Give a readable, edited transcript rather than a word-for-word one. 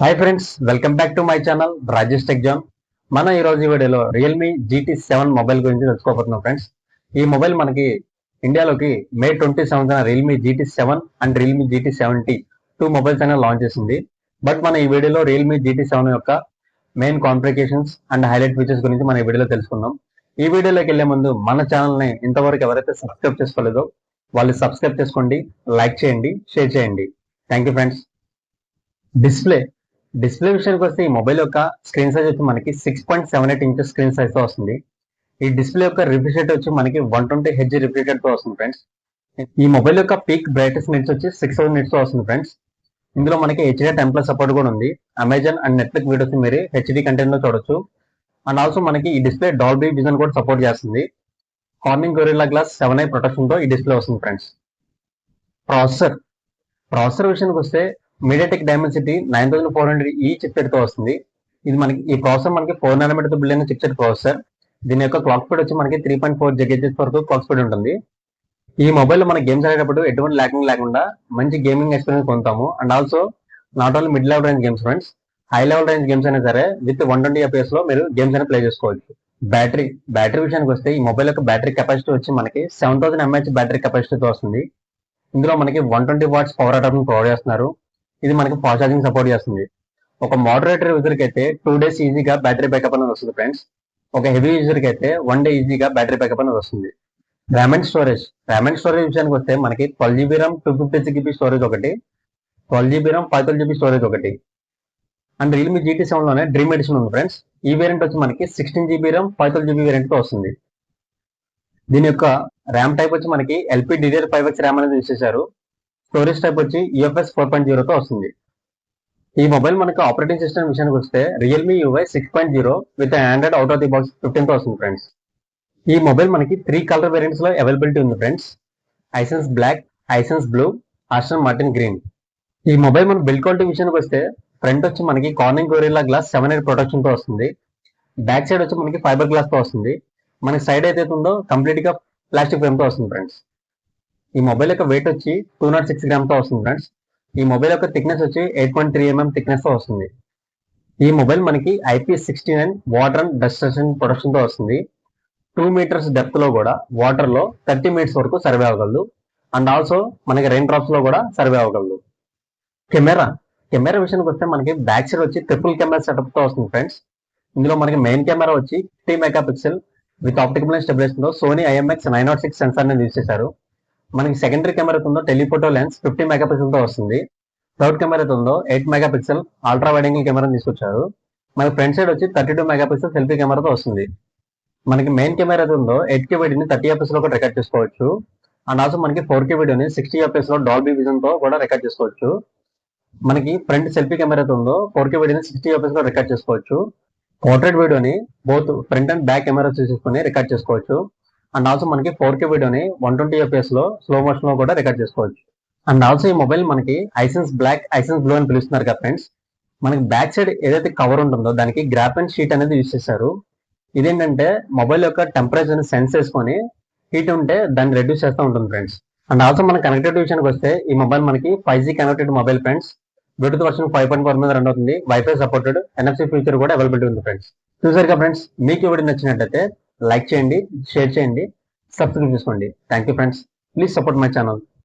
Hi friends, welcome back to my channel Rajesh tech జాన్. మనం ఈ రోజు వీడియోలో రియల్మీ GT7 మొబైల్ గురించి తెలుసుకోబోతున్నాం ఫ్రెండ్స్. ఈ మొబైల్ మనకి ఇండియాలోకి మే 27న Realme GT7 and Realme GT70 two mobiles అనేది లాంచ్ చేసింది. బట్ మన ఈ వీడియోలో రియల్మీ GT7 యొక్క main complications and highlight features గురించి మన ఈ వీడియోలో తెలుసుకుందాం. ఈ వీడియోలోకి వెళ్లే ముందు మన ఛానల్ని ఇంతవరకు ఎవరైతే సబ్స్క్రైబ్ చేసుకోలేదో వాళ్ళు సబ్స్క్రైబ్ చేసుకోండి, లైక్ చేయండి, షేర్ చేయండి. Thank you friends. Display display విషయానికి వస్తే ఈ మొబైల్ యొక్క స్క్రీన్ సైజ్ వచ్చి మనకి 6.78 ఇంచెస్ స్క్రీన్ సైజ్ తో వస్తుంది. ఈ డిస్ప్లే యొక్క రిఫ్రెష్ రేట్ వచ్చి మనకి 120 Hz రిఫ్రెష్ రేట్ తో వస్తుంది ఫ్రెండ్స్. ఈ మొబైల్ యొక్క పీక్ బ్రైట్నెస్ నిట్స్ వచ్చి 6000 నిట్స్ తో వస్తుంది ఫ్రెండ్స్. ఇందులో మనకి HDR10+ సపోర్ట్ కూడా ఉంది. అమెజాన్ అండ్ నెట్ఫ్లిక్స్ వీడియోస్ మీరు హెచ్డి కంటెంట్ లో చూడొచ్చు. అండ్ ఆల్సో మనకి ఈ డిస్ప్లే డాల్బీ విజన్ కూడా సపోర్ట్ చేస్తుంది. Corning Gorilla Glass 7i protection తో ఈ డిస్ప్లే వస్తుంది ఫ్రెండ్స్. ప్రాసెసర్ విషయానికి వస్తే మీడియాటెక్ డైమెన్సిటీ 9400E చిప్సెట్ తో వస్తుంది. ఇది మనకి ఈ ప్రాసెసర్ మనకి 4nm తో బిల్డ్ అయిన చిప్సెట్ ప్రాసెసర్. దీని యొక్క క్లాక్ స్పీడ్ వచ్చి మనకి 3.4 GHz వరకు క్లాక్ స్పీడ్ ఉంటుంది. ఈ మొబైల్ లో మన గేమ్స్ ఆడేటప్పుడు ఎటువంటి ల్యాకింగ్ లేకుండా మంచి గేమింగ్ ఎక్స్పీరియన్స్ పొందుతాము. And also not only mid level range games friends, high level range games అయినా సరే విత్ 120 FPS లో మీరు గేమ్స్ అయినా ప్లే చేసుకోవచ్చు. బ్యాటరీ విషయానికి వస్తే ఈ మొబైల్ యొక్క బ్యాటరీ కెపాసిటీ వచ్చి మనకి 7000 mAh బ్యాటరీ కెపాసిటీతో వస్తుంది. ఇందులో మనకి 120 వాట్స్ పవర్ అడాప్టర్ ప్రొవైడ్ చేస్తున్నారు. ఇది మనకి ఫాస్ట్ ఛార్జింగ్ సపోర్ట్ చేస్తుంది. ఒక మోడరేటర్ యూజర్ కి అయితే 2 days ఈజీగా బ్యాటరీ బ్యాకప్ అనేది వస్తుంది ఫ్రెండ్స్. ఒక హెవీ యూజర్ కి అయితే 1 day ఈజీగా బ్యాటరీ బ్యాకప్ అనేది వస్తుంది. ర్యామ్ అండ్ స్టోరేజ్ విషయానికి వస్తే మనకి 12GB RAM 256GB స్టోరేజ్ ఒకటి, 12GB RAM 512GB స్టోరేజ్ ఒకటి. అండ్ రియల్మీ GT7 లోనే డ్రీమ్ ఎడిషన్ ఉంది ఫ్రెండ్స్. ఈ వేరియంట్ వచ్చి మనకి 16GB RAM 512GB వేరియంట్ తో వస్తుంది. దీని యొక్క ర్యామ్ టైప్ వచ్చి మనకి LPDDR5X ర్యామ్ అనేది యూజ్ చేశారు. స్టోరేజ్ టైప్ వచ్చి UFS 4.0 తో వస్తుంది. ఈ మొబైల్ మనకి ఆపరేటింగ్ సిస్టమ్ విషయానికి వస్తే Realme UI 6.0 with Android out of the box 15 తో వస్తుంది ఫ్రెండ్స్. ఈ మొబైల్ మనకి 3 కలర్ వేరియంట్స్ లో అవైలబిలిటీ ఉంది friends. IceSense black, IceSense blue, Aston Martin green. ఈ మొబైల్ మన బిల్డ్ క్వాలిటీ విషయానికి వస్తే ఫ్రంట్ వచ్చి మనకి Corning Gorilla Glass 7i protection తో వస్తుంది. బ్యాక్ సైడ్ వచ్చి మనకి ఫైబర్ గ్లాస్ తో వస్తుంది. మనకి సైడ్ అయితే ఉందో కంప్లీట్ గా ప్లాస్టిక్ ఫ్రేమ్ తో వస్తుంది ఫ్రెండ్స్. ఈ మొబైల్ యొక్క వెయిట్ వచ్చి 206 grams తో వస్తుంది ఫ్రెండ్స్. ఈ మొబైల్ యొక్క థిక్నెస్ వచ్చి 8.3 mm థిక్నెస్ తో వస్తుంది. ఈ మొబైల్ మనకి IP69 water and dust resistant protection తో వస్తుంది. 2 meters డెప్త్ లో కూడా వాటర్ లో 30 minutes వరకు సర్వే అవ్వగలదు. అండ్ ఆల్సో మనకి రెయిన్ డ్రాప్స్ లో కూడా సర్వే అవ్వగలదు. కెమెరా విషయానికి వస్తే మనకి బ్యాక్ సైడ్ వచ్చి ట్రిపుల్ కెమెరా సెటప్ తో వస్తుంది ఫ్రెండ్స్. ఇందులో మనకి మెయిన్ కెమెరా వచ్చి 50 MP with optical lens stabilisation తో సోనీ IMX 906 సెన్సార్ ని యూజ్ చేశారు. మనకి సెకండరీ కెమెరా ఉందో టెలిఫోటో లెన్స్ 50 MP తో వస్తుంది. థర్డ్ కెమెరా ఉందో 8 MP ultra wide angle camera తీసుకొచ్చారు. మనకి ఫ్రంట్ సైడ్ వచ్చి 32 MP సెల్ఫీ కెమెరాతో వస్తుంది. మనకి మెయిన్ కెమెరా ఉందో 8K వీడియోని 30 FPS లో కూడా రికార్డ్ చేసుకోవచ్చు. అండ్ ఆల్సో మనకి 4K వీడియోని 60 FPS లో డాల్బీ విజన్ తో కూడా రికార్డ్ చేసుకోవచ్చు. మనకి ఫ్రంట్ సెల్ఫీ కెమెరా ఉందో 4K వీడియోని 60 FPS లో రికార్డ్ చేసుకోవచ్చు. పోర్ట్రేట్ వీడియోని both front and back camera తీసుకొని రికార్డ్ చేసుకోవచ్చు. అండ్ ఆల్సో మనకి 4K వీడియోని 120 FPS లో స్లో మోషన్ లో కూడా రికార్డ్ చేసుకోవచ్చు. అండ్ ఆల్సో ఈ మొబైల్ మనకి హైసెన్స్ బ్లాక్, హైసెన్స్ బ్లూ అని పిలుస్తున్నారు కదా ఫ్రెండ్స్. మనకి బ్యాక్ సైడ్ ఏదైతే కవర్ ఉంటుందో దానికి గ్రాఫెన్ షీట్ అనేది యూజ్ చేశారు. ఇదేంటంటే మొబైల్ యొక్క టెంపరేచర్ సెన్స్ చేసుకొని హీట్ ఉంటే దాన్ని రెడ్యూస్ చేస్తూ ఉంటుంది ఫ్రెండ్స్. అండ్ ఆల్సో మన కనెక్టివిటీ విషయానికి వస్తే ఈ మొబైల్ మనకి 5G connected mobile friends. Bluetooth version 5.4 మీద రన్ అవుతుంది. వైఫై సపోర్టెడ్, NFC ఫీచర్ కూడా అవైలబిలిటీ ఉంది ఫ్రెండ్స్. చూసారుగా ఫ్రెండ్స్, మీకు ఈ వీడియో నచ్చినట్లయితే లైక్ చేయండి, షేర్ చేయండి, సబ్స్క్రైబ్ చేసుకోండి. Thank you friends. Please support my channel.